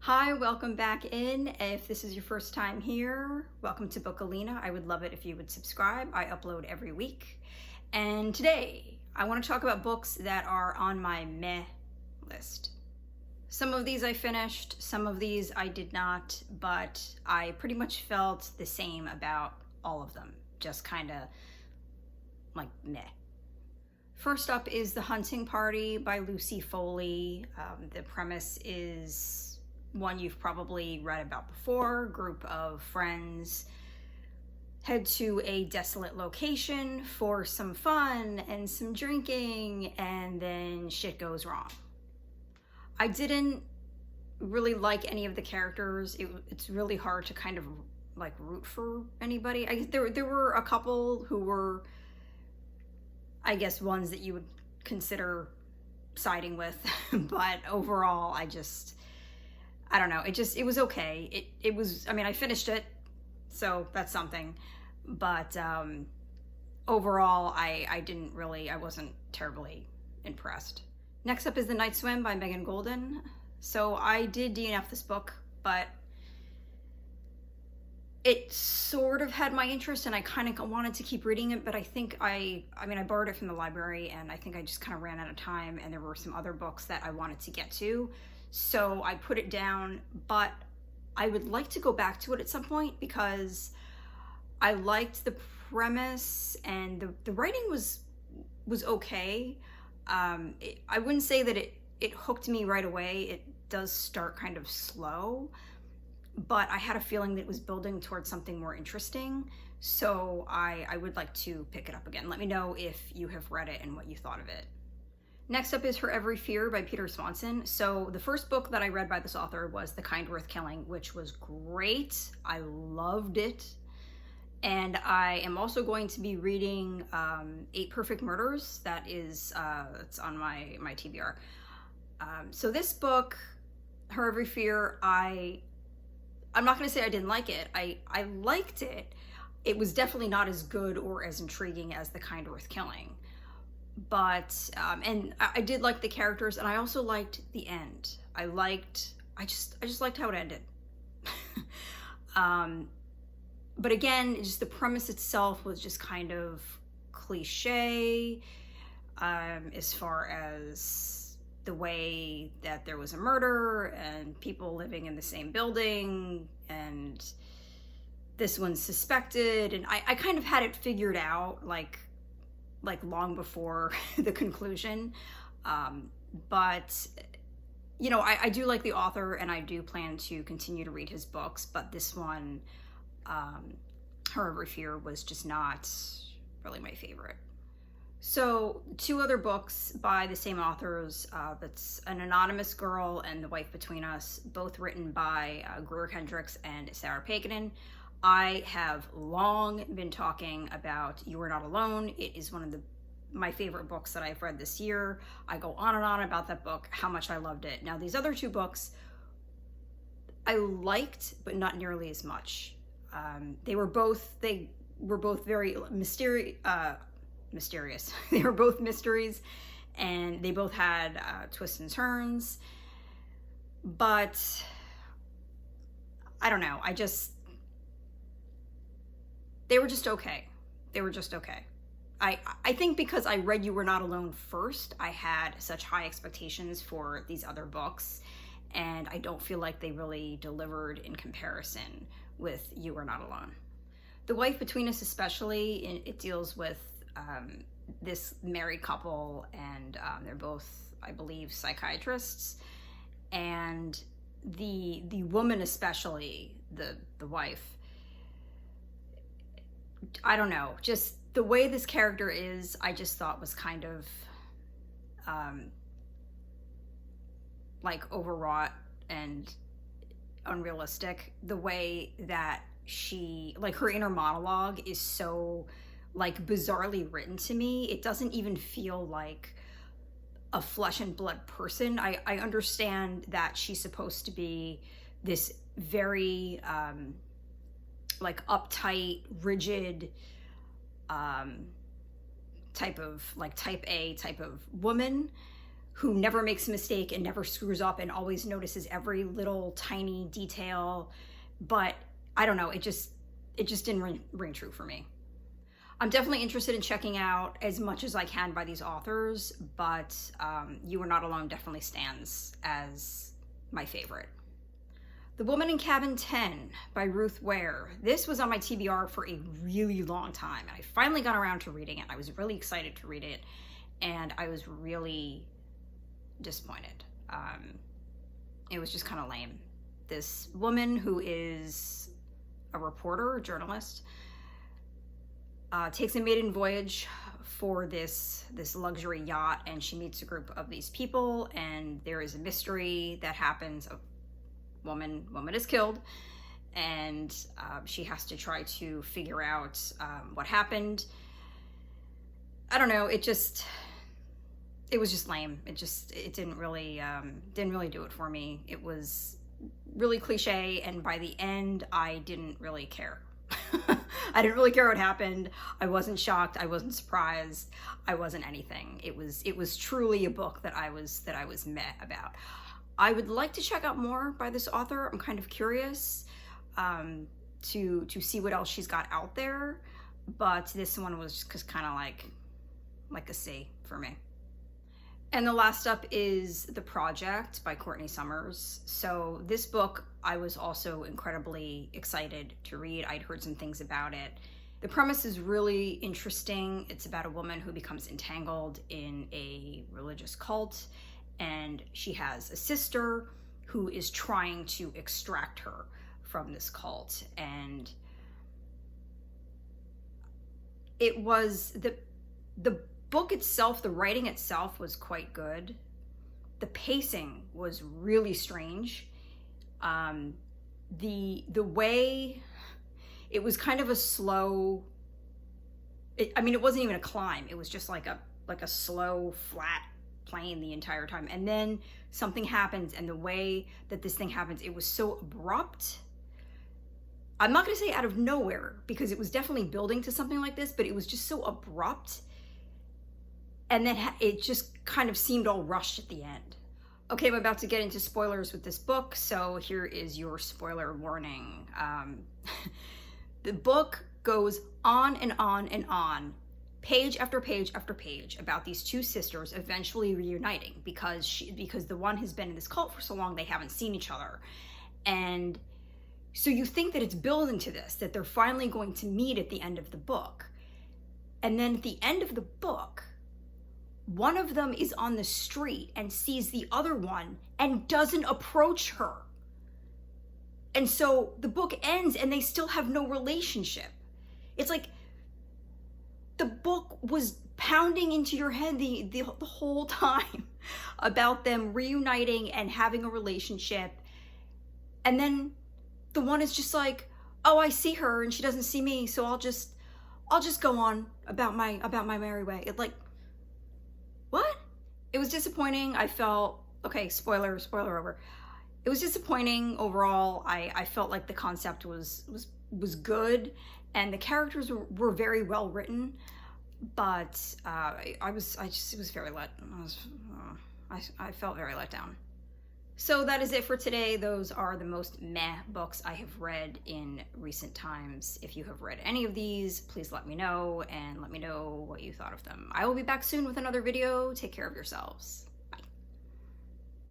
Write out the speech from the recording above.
Hi, welcome back in. If this is your first time here, welcome to Bookalina. I would love it if you would subscribe. I upload every week. And today, I want to talk about books that are on my meh list. Some of these I finished, some of these I did not, but I pretty much felt the same about all of them. Just kind of like meh. First up is The Hunting Party by Lucy Foley. The premise is one you've probably read about before. Group of friends head to a desolate location for some fun and some drinking, and then shit goes wrong. I didn't really like any of the characters. It's really hard to kind of like root for anybody. There were a couple who were, I guess, ones that you would consider siding with, but overall, I don't know. It was okay. It was, I mean, I finished it, so that's something, but overall, I wasn't terribly impressed. Next up is The Night Swim by Megan Golden. So I did DNF this book, but it sort of had my interest and I kind of wanted to keep reading it, but I think I borrowed it from the library and I think I just kind of ran out of time and there were some other books that I wanted to get to. So I put it down, but I would like to go back to it at some point because I liked the premise and the writing was okay. I wouldn't say that it hooked me right away. It does start kind of slow, but I had a feeling that it was building towards something more interesting. So I would like to pick it up again. Let me know if you have read it and what you thought of it. Next up is For Every Fear by Peter Swanson. So the first book that I read by this author was The Kind Worth Killing, which was great. I loved it. And I am also going to be reading 8 Perfect Murders. That is, it's on my TBR. So this book, Her Every Fear, I'm not going to say I didn't like it. I liked it. It was definitely not as good or as intriguing as The Kind Worth Killing. But, and I did like the characters, and I also liked the end. I just liked how it ended. But again, just the premise itself was just kind of cliche, as far as the way that there was a murder and people living in the same building, and this one's suspected, and I kind of had it figured out, like long before the conclusion. But, you know, I do like the author and I do plan to continue to read his books, but this one, Her Every Fear, was just not really my favorite. So 2 other books by the same authors, that's An Anonymous Girl and The Wife Between Us, both written by Greer Hendricks and Sarah Paganin. I have long been talking about You Are Not Alone. It is one of my favorite books that I've read this year. I go on and on about that book, how much I loved it. Now, these other 2 books I liked, but not nearly as much. They were both very mysterious. They were both mysteries, and they both had twists and turns. But I don't know. They were just okay. I think because I read You Were Not Alone first, I had such high expectations for these other books, and I don't feel like they really delivered in comparison with You Were Not Alone. The Wife Between Us especially, it deals with this married couple, and they're both, I believe, psychiatrists, and the woman especially, the wife, I don't know, just the way this character is, I just thought was kind of like overwrought and unrealistic. The way that she, like, her inner monologue is so like bizarrely written to me. It doesn't even feel like a flesh and blood person. I understand that she's supposed to be this very like uptight, rigid type of, like, type A type of woman who never makes a mistake and never screws up and always notices every little tiny detail. But I don't know, it just didn't ring true for me. I'm definitely interested in checking out as much as I can by these authors, but You Are Not Alone definitely stands as my favorite. The Woman in Cabin 10 by Ruth Ware. This was on my TBR for a really long time, and I finally got around to reading it. I was really excited to read it, and I was really disappointed. It was just kind of lame. This woman who is a reporter, a journalist, takes a maiden voyage for this luxury yacht, and she meets a group of these people, and there is a mystery that happens. A woman is killed, and she has to try to figure out what happened. I don't know, it was just lame. It didn't really do it for me. It was really cliche, and by the end I didn't really care. I didn't really care what happened. I wasn't shocked. I wasn't surprised. I wasn't anything. It was truly a book that I was meh about. I would like to check out more by this author. I'm kind of curious to see what else she's got out there, but this one was just kind of like a C for me. And the last up is The Project by Courtney Summers. So this book I was also incredibly excited to read. I'd heard some things about it. The premise is really interesting. It's about a woman who becomes entangled in a religious cult, and she has a sister who is trying to extract her from this cult. And it was the book itself, the writing itself was quite good. The pacing was really strange. The way it was kind of a slow, I mean, it wasn't even a climb. It was just like a slow, flat plane the entire time. And then something happens, and the way that this thing happens, it was so abrupt. I'm not going to say out of nowhere, because it was definitely building to something like this, but it was just so abrupt. And then it just kind of seemed all rushed at the end. Okay, I'm about to get into spoilers with this book, so here is your spoiler warning. The book goes on and on and on, page after page after page, about these two sisters eventually reuniting because the one has been in this cult for so long they haven't seen each other. And so you think that it's building to this, that they're finally going to meet at the end of the book. And then at the end of the book, one of them is on the street and sees the other one and doesn't approach her. And so the book ends and they still have no relationship. It's like the book was pounding into your head the whole time about them reuniting and having a relationship. And then the one is just like, oh, I see her and she doesn't see me, so I'll just go on about my merry way. It's like, what? It was disappointing. I felt, okay, spoiler over. It was disappointing overall. I felt like the concept was good, and the characters were very well written, but it was very I felt very let down. So that is it for today. Those are the most meh books I have read in recent times. If you have read any of these, please let me know, and let me know what you thought of them. I will be back soon with another video. Take care of yourselves.